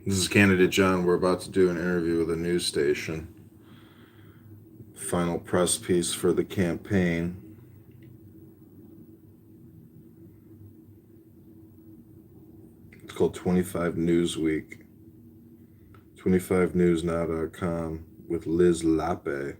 This is Candidate John. We're about to do an interview with a news station. Final press piece for the campaign. It's called 25 Newsweek. 25newsnow.com with Liz Lappe.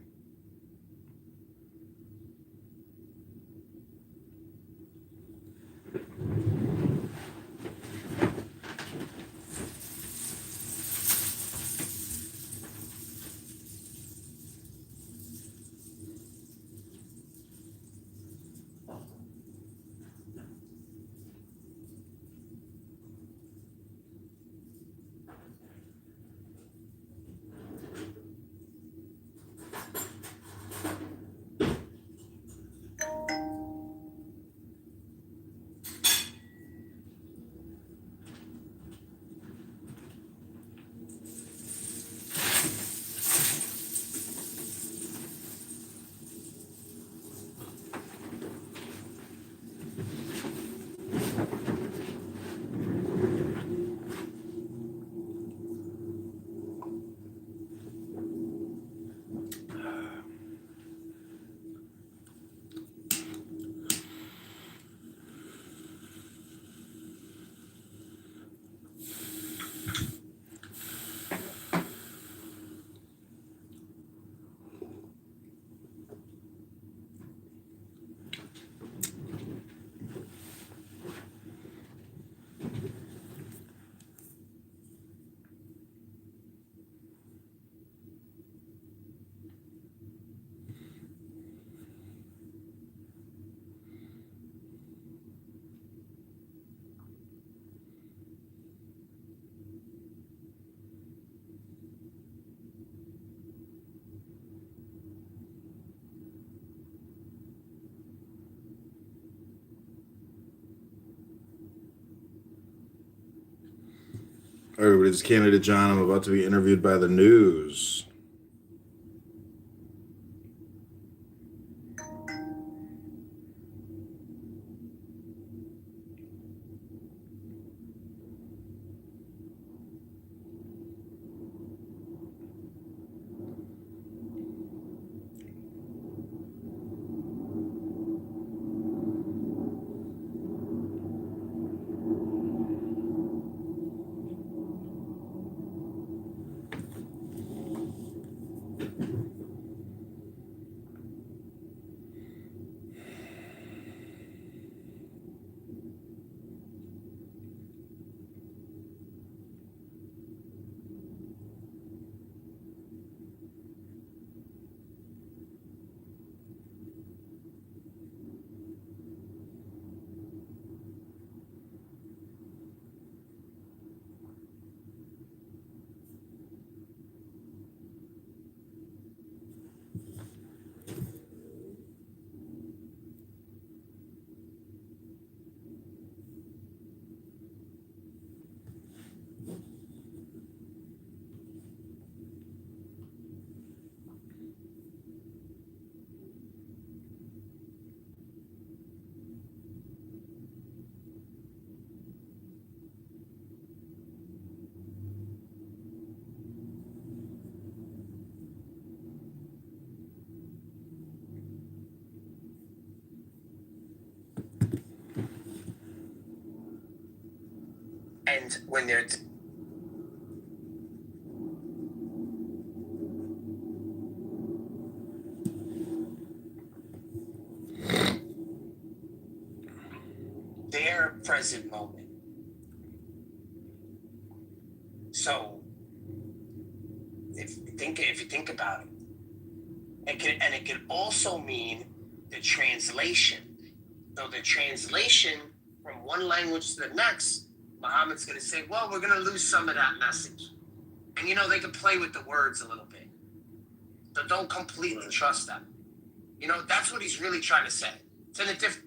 All right, everybody, this is Candidate John. I'm about to be interviewed by the news. And when they're their present moment. So if you think about it, it can also mean the translation. So the translation from one language to the next, Muhammad's going to say, well, we're going to lose some of that message. And they can play with the words a little bit. So don't completely trust them. That's what he's really trying to say. It's in a different.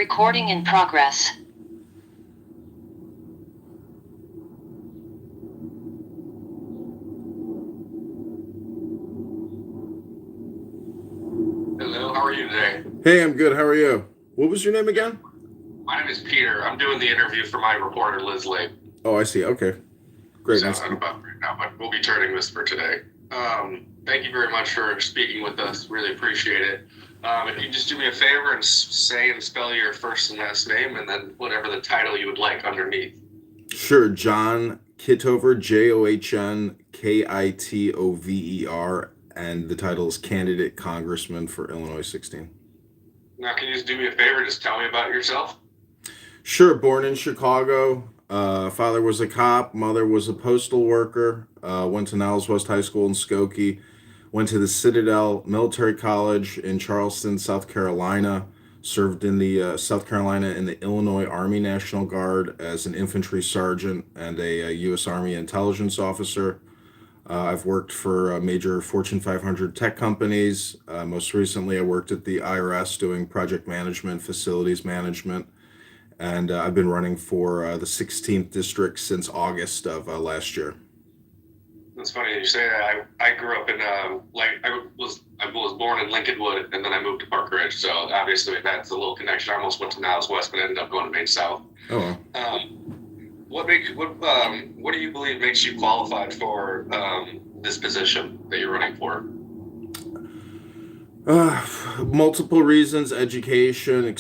Recording in progress. Hello, how are you today? Hey, I'm good. How are you? What was your name again? My name is Peter. I'm doing the interview for my reporter, Liz Lake. Oh, I see. Okay. Great. So Nice. I'm about right now, but we'll be turning this for today. Thank you very much for speaking with us. Really appreciate it. If you just do me a favor and say and spell your first and last name, and then whatever the title you would like underneath. Sure. John Kitover, JOHN KITOVER, and the title is Candidate Congressman for Illinois 16. Now, can you just do me a favor? Just tell me about yourself. Sure. Born in Chicago. Father was a cop. Mother was a postal worker. Went to Niles West High School in Skokie. Went to the Citadel Military College in Charleston, South Carolina. Served in the South Carolina in the Illinois Army National Guard as an infantry sergeant and a U.S. Army intelligence officer. I've worked for major Fortune 500 tech companies. Most recently, I worked at the IRS doing project management, facilities management, and I've been running for the 16th district since August of last year. That's funny you say that. I grew up in I was born in Lincolnwood, and then I moved to Park Ridge. So obviously that's a little connection. I almost went to Niles West, but ended up going to Maine South. Oh, What do you believe makes you qualified for this position that you're running for? multiple reasons: education,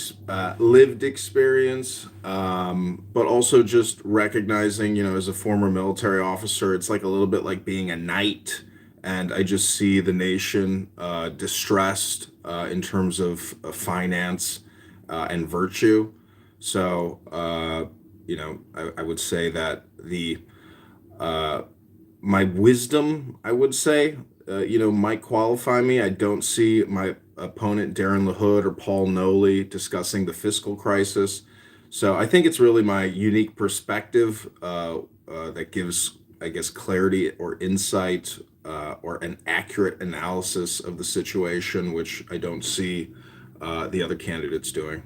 lived experience, but also just recognizing, as a former military officer, it's like a little bit like being a knight, and I just see the nation distressed in terms of finance and virtue. So, I would say that my wisdom, I would say, might qualify me. I don't see my opponent Darren LaHood or Paul Noley discussing the fiscal crisis. So I think it's really my unique perspective that gives, I guess, clarity or insight or an accurate analysis of the situation, which I don't see the other candidates doing.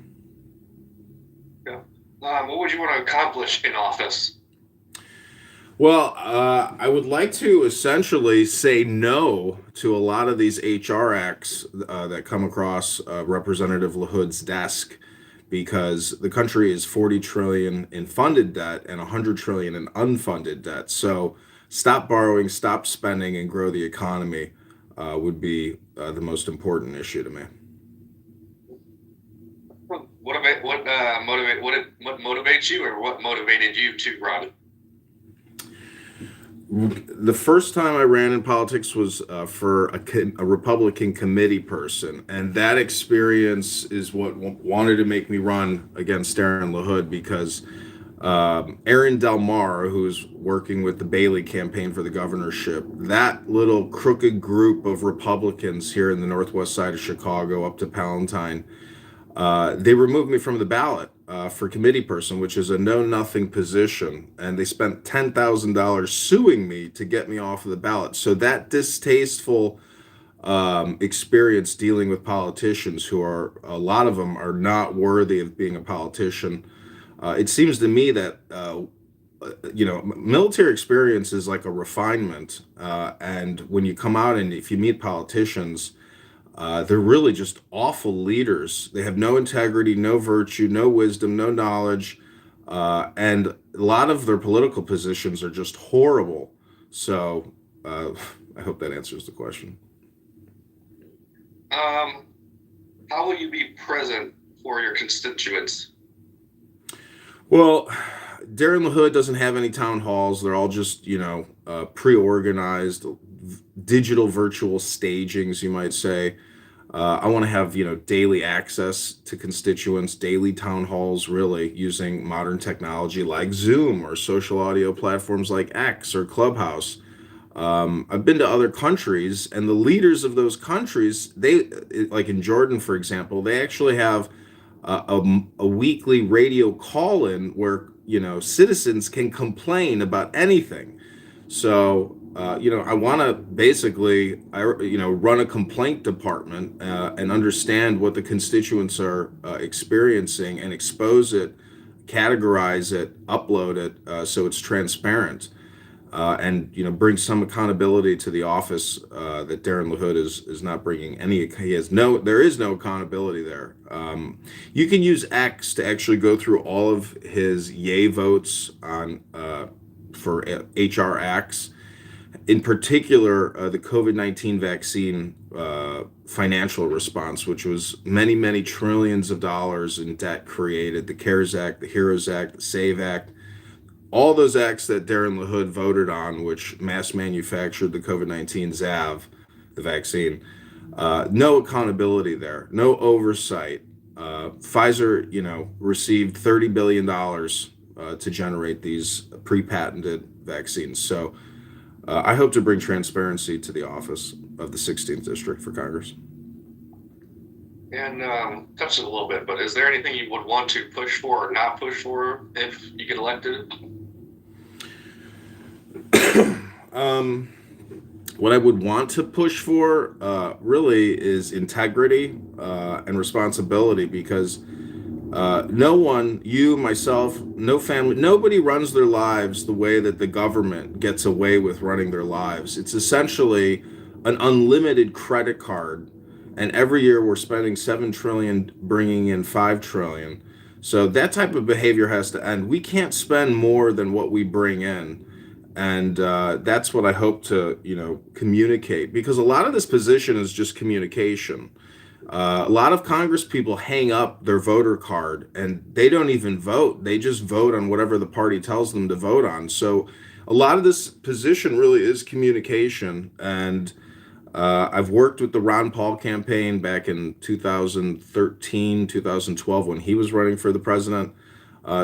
Yeah. What would you want to accomplish in office? Well, I would like to essentially say no to a lot of these HR acts that come across Representative LaHood's desk, because the country is 40 trillion in funded debt and 100 trillion in unfunded debt. So stop borrowing, stop spending, and grow the economy would be the most important issue to me. What motivates you, or what motivated you to run? The first time I ran in politics was for a Republican committee person, and that experience is what wanted to make me run against Darren LaHood, because Aaron Del Mar, who's working with the Bailey campaign for the governorship, that little crooked group of Republicans here in the northwest side of Chicago up to Palatine, they removed me from the ballot for committee person, which is a know-nothing position, and they spent $10,000 suing me to get me off of the ballot. So that distasteful experience dealing with politicians, who are, a lot of them are not worthy of being a politician. It seems to me that military experience is like a refinement, and when you come out and if you meet politicians, they're really just awful leaders. They have no integrity, no virtue, no wisdom, no knowledge, and a lot of their political positions are just horrible. So I hope that answers the question. How will you be present for your constituents? Well, Darren LaHood doesn't have any town halls. They're all just, pre-organized, digital virtual stagings, you might say. I want to have, daily access to constituents, daily town halls, really using modern technology like Zoom or social audio platforms like X or Clubhouse. I've been to other countries, and the leaders of those countries, like in Jordan, for example, they actually have a weekly radio call-in where, citizens can complain about anything. So I want to basically, run a complaint department and understand what the constituents are experiencing and expose it, categorize it, upload it so it's transparent, and bring some accountability to the office that Darren LaHood is not bringing any. There is no accountability there. You can use X to actually go through all of his yay votes on for HR X. In particular, the COVID-19 vaccine financial response, which was many, many trillions of dollars in debt created, the CARES Act, the HEROES Act, the SAVE Act, all those acts that Darren LaHood voted on, which mass manufactured the COVID-19 ZAV, the vaccine. No accountability there, no oversight. Pfizer, received $30 billion to generate these pre-patented vaccines. So I hope to bring transparency to the office of the 16th District for Congress. And touched it a little bit, but is there anything you would want to push for or not push for if you get elected? What I would want to push for really is integrity and responsibility, because no one, you, myself, no family, nobody runs their lives the way that the government gets away with running their lives. It's essentially an unlimited credit card, and every year we're spending $7 trillion, bringing in $5 trillion. So that type of behavior has to end. We can't spend more than what we bring in. And that's what I hope to, communicate, because a lot of this position is just communication. A lot of Congress people hang up their voter card and they don't even vote. They just vote on whatever the party tells them to vote on. So a lot of this position really is communication. And I've worked with the Ron Paul campaign back in 2013, 2012, when he was running for the president.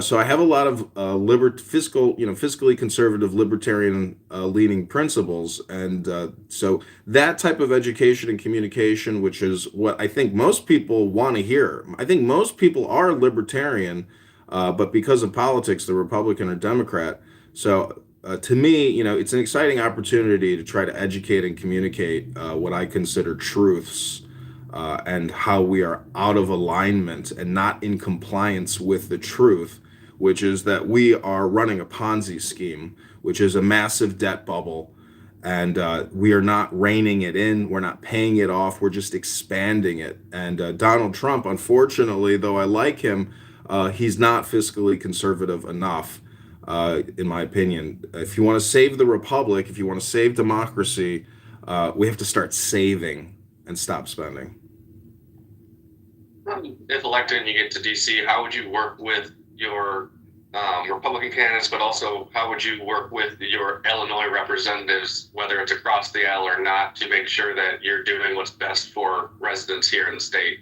So I have a lot of fiscally conservative, libertarian leaning principles, and so that type of education and communication, which is what I think most people want to hear. I think most people are libertarian, but because of politics, they're Republican or Democrat. So to me, it's an exciting opportunity to try to educate and communicate what I consider truths. And how we are out of alignment and not in compliance with the truth, which is that we are running a Ponzi scheme, which is a massive debt bubble, and we are not reining it in, we're not paying it off, we're just expanding it. And Donald Trump, unfortunately, though I like him, he's not fiscally conservative enough, in my opinion. If you want to save the republic, if you want to save democracy, we have to start saving and stop spending. If elected and you get to DC, how would you work with your Republican candidates, but also how would you work with your Illinois representatives, whether it's across the aisle or not, to make sure that you're doing what's best for residents here in the state?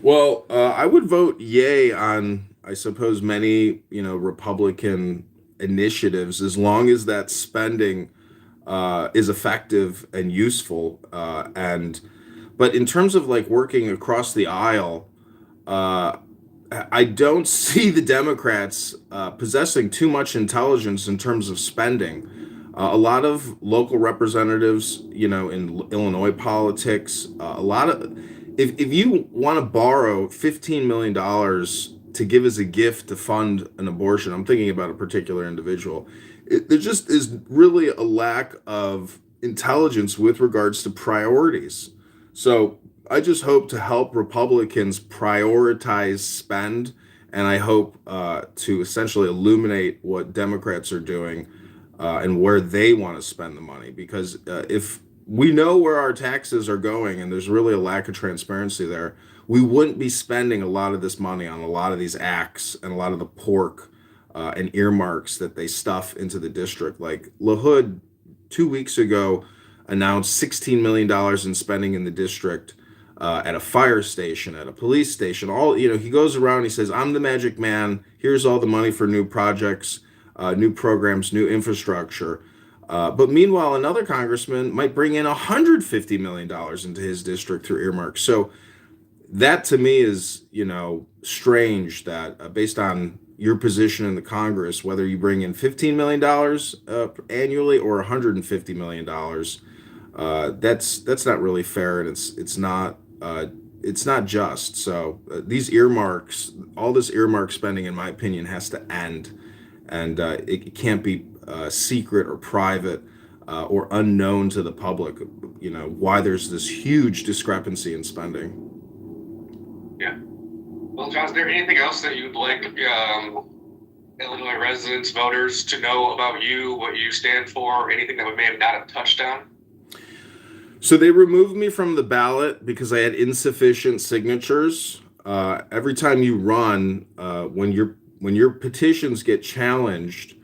Well, I would vote yay on, I suppose, many, Republican initiatives, as long as that spending is effective and useful. But in terms of working across the aisle, I don't see the Democrats possessing too much intelligence in terms of spending. A lot of local representatives, in Illinois politics, if you want to borrow $15 million to give as a gift to fund an abortion, I'm thinking about a particular individual, there just is really a lack of intelligence with regards to priorities. So I just hope to help Republicans prioritize spend, and I hope to essentially illuminate what Democrats are doing and where they want to spend the money. Because if we know where our taxes are going and there's really a lack of transparency there, we wouldn't be spending a lot of this money on a lot of these acts and a lot of the pork and earmarks that they stuff into the district. Like LaHood 2 weeks ago announced $16 million in spending in the district at a fire station, at a police station. He goes around, he says, I'm the magic man. Here's all the money for new projects, new programs, new infrastructure. But meanwhile, another congressman might bring in $150 million into his district through earmarks. So that to me is, strange that based on your position in the Congress, whether you bring in $15 million annually or $150 million. That's not really fair, and it's not just. So these earmarks, all this earmark spending, in my opinion, has to end, and it can't be secret or private or unknown to the public. You know why there's this huge discrepancy in spending. Yeah. Well, John, is there anything else that you'd like Illinois residents, voters to know about you, what you stand for, anything that we may have not have touched on? So they removed me from the ballot because I had insufficient signatures. Every time you run, when your petitions get challenged,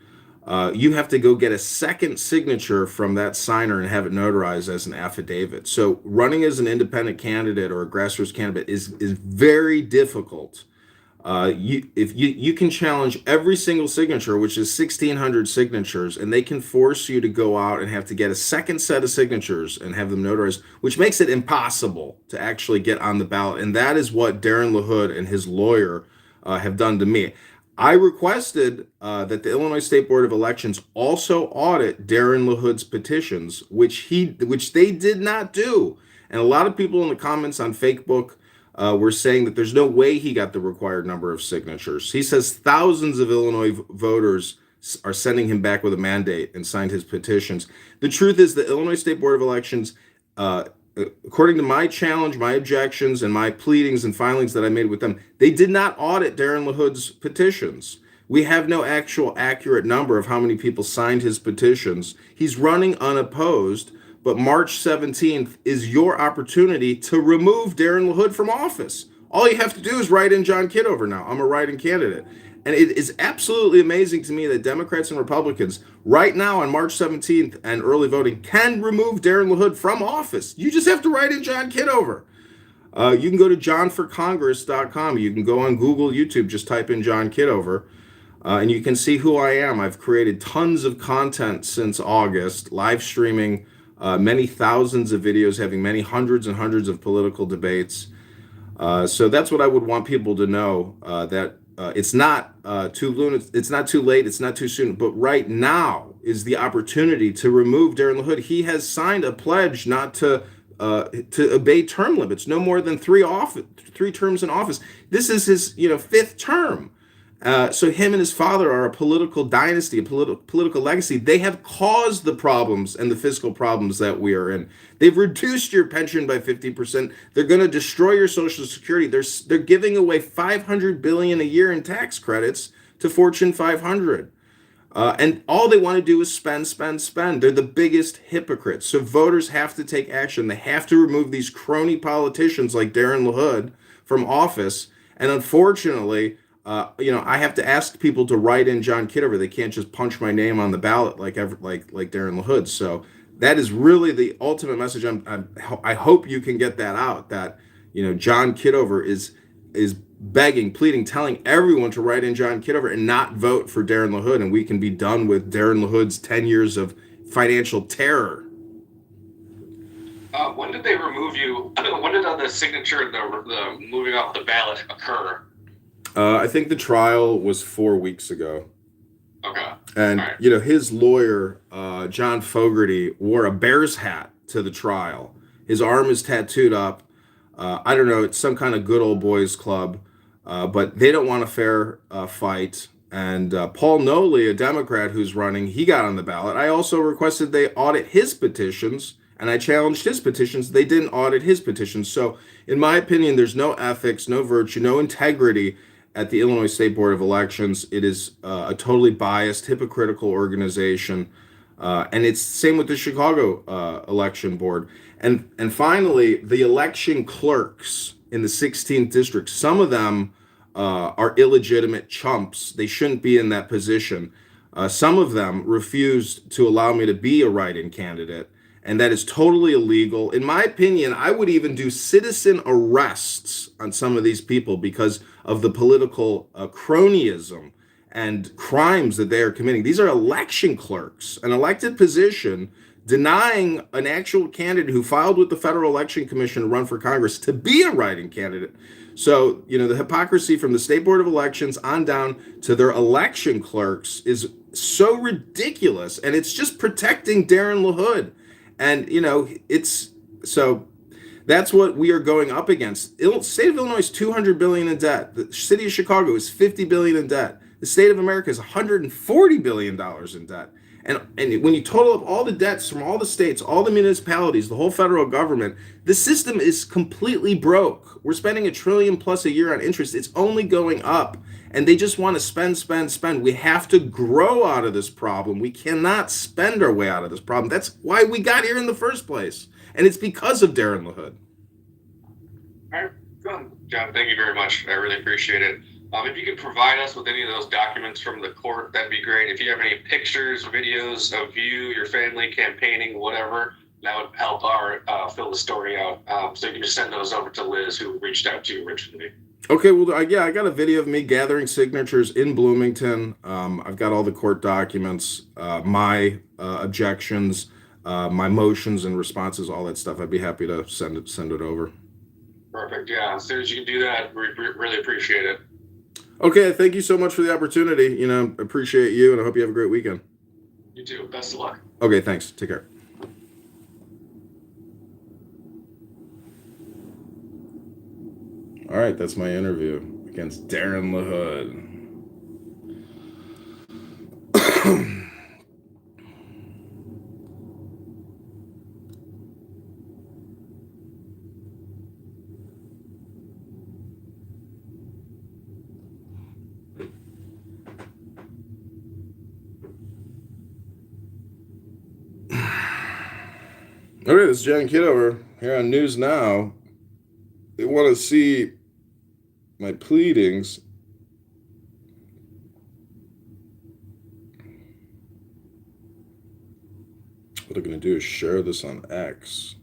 you have to go get a second signature from that signer and have it notarized as an affidavit. So running as an independent candidate or a grassroots candidate is very difficult. You can challenge every single signature, which is 1,600 signatures, and they can force you to go out and have to get a second set of signatures and have them notarized, which makes it impossible to actually get on the ballot. And that is what Darren LaHood and his lawyer have done to me. I requested that the Illinois State Board of Elections also audit Darren LaHood's petitions, which they did not do. And a lot of people in the comments on Facebook were saying that there's no way he got the required number of signatures. He says thousands of Illinois voters are sending him back with a mandate and signed his petitions. The truth is the Illinois State Board of Elections, according to my challenge, my objections, and my pleadings and filings that I made with them, they did not audit Darren LaHood's petitions. We have no actual accurate number of how many people signed his petitions. He's running unopposed, but March 17th is your opportunity to remove Darren LaHood from office. All you have to do is write in John Kitover now. I'm a write-in candidate. And it is absolutely amazing to me that Democrats and Republicans right now on March 17th and early voting can remove Darren LaHood from office. You just have to write in John Kitover. You can go to johnforcongress.com. You can go on Google, YouTube, just type in John Kitover, and you can see who I am. I've created tons of content since August, live streaming many thousands of videos, having many hundreds and hundreds of political debates. So that's what I would want people to know, that it's not too late, it's not too soon, but right now is the opportunity to remove Darren LaHood. He has signed a pledge not to obey term limits, no more than three terms in office. This is his fifth term. So him and his father are a political dynasty, a political legacy. They have caused the problems and the fiscal problems that we are in. They've reduced your pension by 50%. They're going to destroy your Social Security. They're giving away $500 billion a year in tax credits to Fortune 500. And all they want to do is spend, spend, spend. They're the biggest hypocrites. So voters have to take action. They have to remove these crony politicians like Darren LaHood from office. And unfortunately, I have to ask people to write in John Kitover. They can't just punch my name on the ballot like Darren LaHood. So that is really the ultimate message. I hope you can get that out. That John Kitover is begging, pleading, telling everyone to write in John Kitover and not vote for Darren LaHood, and we can be done with Darren LaHood's 10 years of financial terror. When did they remove you? When did the signature, the moving off the ballot occur? I think the trial was 4 weeks ago. Okay. And, right. His lawyer, John Fogarty, wore a Bears hat to the trial. His arm is tattooed up. I don't know, it's some kind of good old boys club, but they don't want a fair fight. And Paul Noley, a Democrat who's running, he got on the ballot. I also requested they audit his petitions, and I challenged his petitions. They didn't audit his petitions. So, in my opinion, there's no ethics, no virtue, no integrity at the Illinois State Board of Elections. It is a totally biased, hypocritical organization. And it's the same with the Chicago election board. And finally, the election clerks in the 16th district, some of them are illegitimate chumps. They shouldn't be in that position. Some of them refused to allow me to be a write-in candidate, and that is totally illegal. In my opinion, I would even do citizen arrests on some of these people because of the political cronyism and crimes that they are committing. These are election clerks, an elected position, denying an actual candidate who filed with the Federal Election Commission to run for Congress to be a write-in candidate. So, the hypocrisy from the State Board of Elections on down to their election clerks is so ridiculous, and it's just protecting Darren LaHood. And, that's what we are going up against. State of Illinois is $200 billion in debt. The city of Chicago is $50 billion in debt. The state of America is $140 billion in debt. And when you total up all the debts from all the states, all the municipalities, the whole federal government, the system is completely broke. We're spending $1 trillion plus a year on interest. It's only going up. And they just want to spend. We have to grow out of this problem. We cannot spend our way out of this problem. That's why we got here in the first place. And it's because of Darren LaHood. All right, John, thank you very much. I really appreciate it. If you could provide us with any of those documents from the court, that'd be great. If you have any pictures, videos of you, your family campaigning, whatever, that would help our fill the story out. So you can just send those over to Liz, who reached out to you originally. Okay, well, I got a video of me gathering signatures in Bloomington. I've got all the court documents, my objections, my motions and responses, all that stuff. I'd be happy to send it over. Perfect. Yeah, as soon as you can do that, we really appreciate it. Okay, thank you so much for the opportunity. Appreciate you, and I hope you have a great weekend. You too. Best of luck. Okay, thanks. Take care. All right, that's my interview against Darren LaHood. Okay, this is John Kitover here on News Now. They want to see my pleadings. What I'm going to do is share this on X.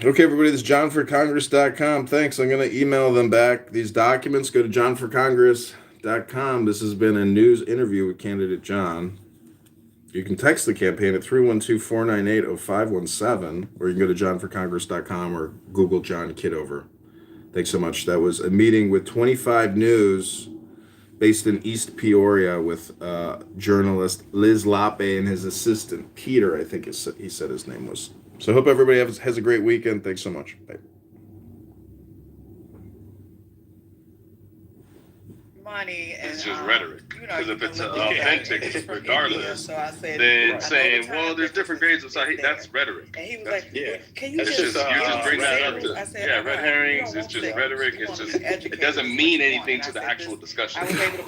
Okay, everybody, this is johnforcongress.com. Thanks. I'm going to email them back these documents. Go to johnforcongress.com. This has been a news interview with candidate John. You can text the campaign at 312-498-0517, or you can go to johnforcongress.com or Google John Kitover. Thanks so much. That was a meeting with 25 News based in East Peoria with journalist Liz Lappe and his assistant, Peter, I think he said his name was. So I hope everybody has a great weekend. Thanks so much. Bye. Money and It's just rhetoric. Because if it's authentic, regardless, so I said, then saying, well, there's different grades of side, that's rhetoric. And he was like, Yeah. can you That's just just, you just bring that up I to, said, yeah, "Uh-huh, red you herrings, don't it's want just that. rhetoric, You it's want just, to be educated it doesn't is what mean you want." anything And to I the said, actual discussion. I was able to